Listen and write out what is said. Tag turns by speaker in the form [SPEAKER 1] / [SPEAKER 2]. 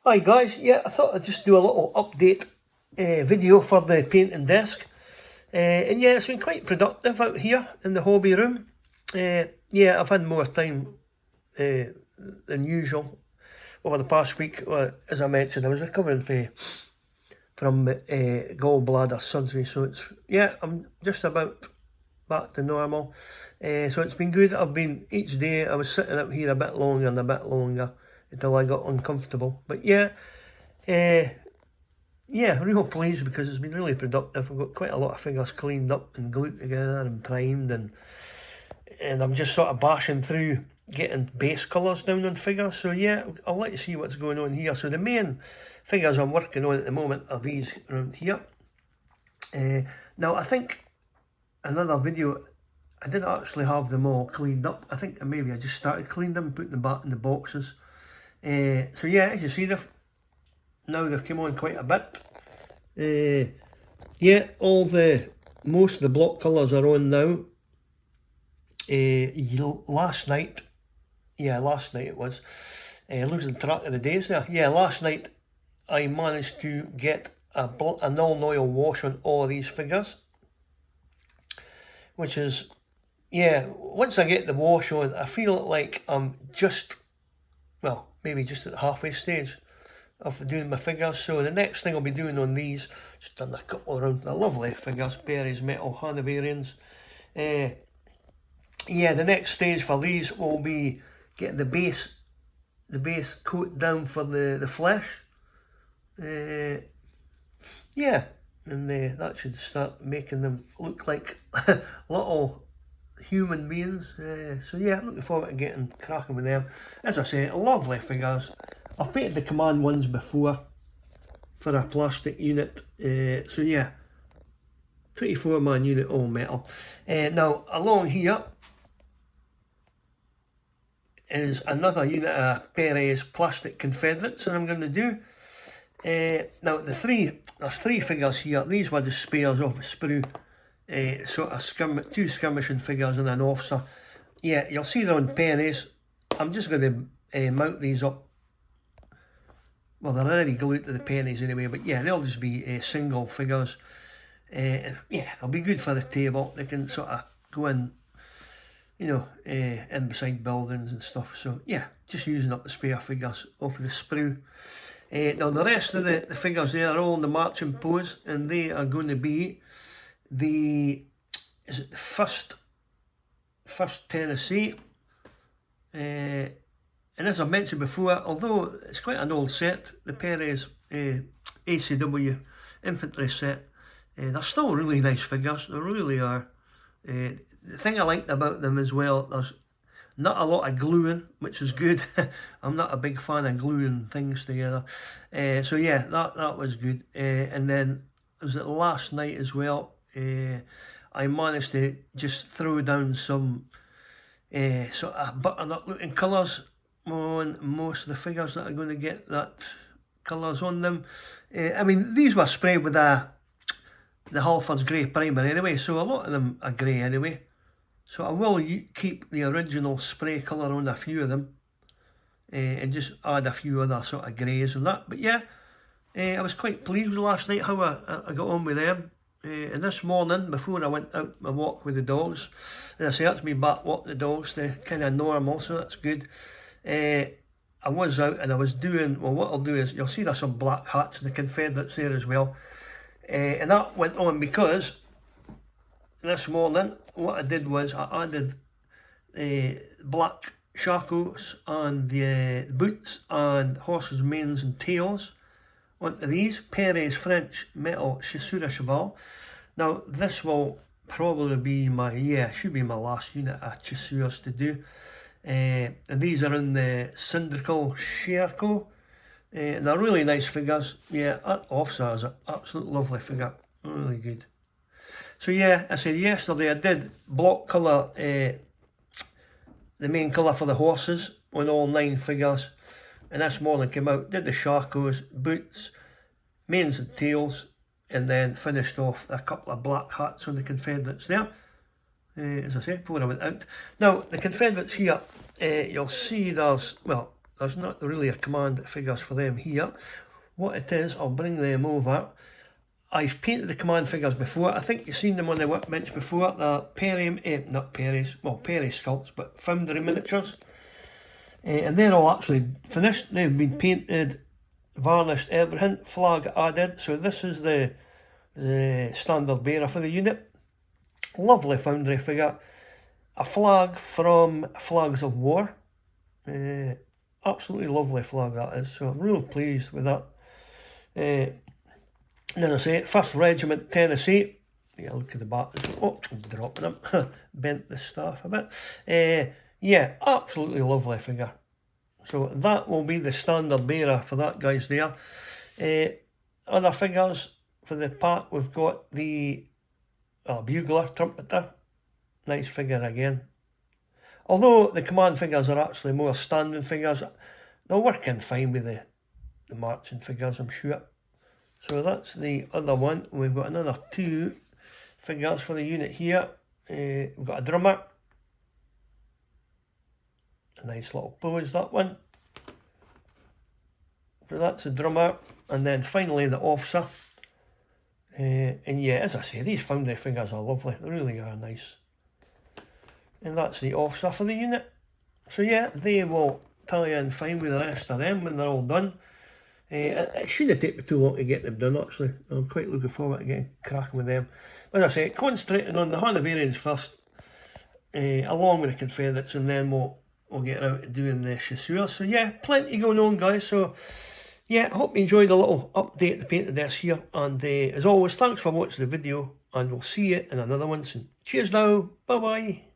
[SPEAKER 1] Hi guys, yeah, I thought I'd just do a little update video for the painting desk. And yeah, it's been quite productive out here in the hobby room. Yeah, I've had more time than usual over the past week. As I mentioned, I was recovering from gallbladder surgery, so I'm just about back to normal. So it's been good. Each day I was sitting out here a bit longer and a bit longer until I got uncomfortable. But uh, yeah, real pleased because it's been really productive. I've got quite a lot of figures cleaned up and glued together and primed, and I'm just sort of bashing through getting base colours down on figures. So yeah, I'll let you see what's going on here. So the main figures I'm working on at the moment are these around here. Now I think another video, I didn't actually have them all cleaned up. I think maybe I just started cleaning them, putting them back in the boxes. So yeah, as you see, they've come on quite a bit. Yeah, most of the block colours are on now. Last night it was, losing track of the days there. Yeah, last night I managed to get a null oil wash on all of these figures, which is, yeah, once I get the wash on, I feel like I'm maybe just at the halfway stage of doing my figures. So the next thing I'll be doing on these, just done a couple around the lovely figures, Perry's metal Hannoverians. Yeah, the next stage for these will be getting the base coat down for the flesh. Yeah, and that should start making them look like little human beings. So yeah, I'm looking forward to getting cracking with them. As I say, lovely figures. I've painted the command ones before for a plastic unit. So yeah, 24-man unit all metal. Now along here is another unit of Perry's plastic Confederates that I'm going to do. Now there's three figures here. These were the spares of a sprue. Sort of two skirmishing figures and an officer. Yeah, you'll see they're on Perry's. I'm just going to mount these up. Well, they're already glued to the pennies anyway, but yeah, they'll just be single figures. Yeah, they'll be good for the table. They can sort of go in, in beside buildings and stuff. So yeah, just using up the spare figures off of the sprue. Now the rest of the figures there are all in the marching pose, and they are going to be the first Tennessee. And as I mentioned before, although it's quite an old set, the Perry's ACW infantry set, they're still really nice figures. They really are. The thing I liked about them as well, there's not a lot of gluing, which is good. I'm not a big fan of gluing things together. So yeah, that was good. And then, was it last night as well, I managed to just throw down some sort of butternut looking colours on most of the figures that are going to get that colours on them. I mean, these were sprayed with the Halfords grey primer anyway, so a lot of them are grey anyway. So I will keep the original spray colour on a few of them, and just add a few other sort of greys and that. But yeah, I was quite pleased last night how I got on with them. And this morning, before I went out my walk with the dogs, and I say that's me back walk the dogs, they're kind of normal, so that's good. I was out and I was doing, well, what I'll do is, you'll see there's some black hats and the Confederates there as well. And that went on because this morning, what I did was I added black shackles on the boots and horses' manes and tails onto these Perry's French metal Chasseur Cheval. Now this will probably be should be my last unit of Chasseurs to do. And these are in the cylindrical Sherco. And they're really nice figures. Yeah, that officer is an absolute lovely figure. Really good. So yeah, I said yesterday I did block colour, the main colour for the horses on all 9 figures. And this morning came out, did the Sharkos, boots, manes and tails, and then finished off a couple of black hats on the Confederates there. As I said, before I went out. Now, the Confederates here, you'll see there's, well, there's not really a command figures for them here. What it is, I'll bring them over. I've painted the command figures before. I think you've seen them on the workbench before. The Perry, not Perry's, well, Perry sculpts, but Foundry miniatures. And they're all actually finished. They've been painted, varnished, everything, flag added. So this is the standard bearer for the unit. Lovely Foundry figure. A flag from Flags of War. Absolutely lovely flag that is. So I'm really pleased with that. And as I say, 1st Regiment Tennessee. Yeah, look at the back. Oh, I'm dropping him. Bent the staff a bit. Yeah, absolutely lovely figure. So that will be the standard bearer for that guys there. Other figures for the pack, we've got the bugler, trumpeter. Nice figure again. Although the command figures are actually more standing figures, they'll work in fine with the marching figures, I'm sure. So that's the other one. We've got another 2 figures for the unit here. We've got a drummer. A nice little pose, that one. So that's the drummer. And then finally the officer. And yeah, as I say, these Foundry figures are lovely. They really are nice. And that's the officer for the unit. So yeah, they will tie in fine with the rest of them when they're all done. It shouldn't take me too long to get them done, actually. I'm quite looking forward to getting cracking with them. As I say, concentrating on the Hannoverians first, along with the Confederates, and then we'll get out to doing the chasseurs. So yeah, plenty going on, guys. So yeah, I hope you enjoyed a little update to painted this here. And as always, thanks for watching the video, and we'll see you in another one soon. Cheers now, bye bye.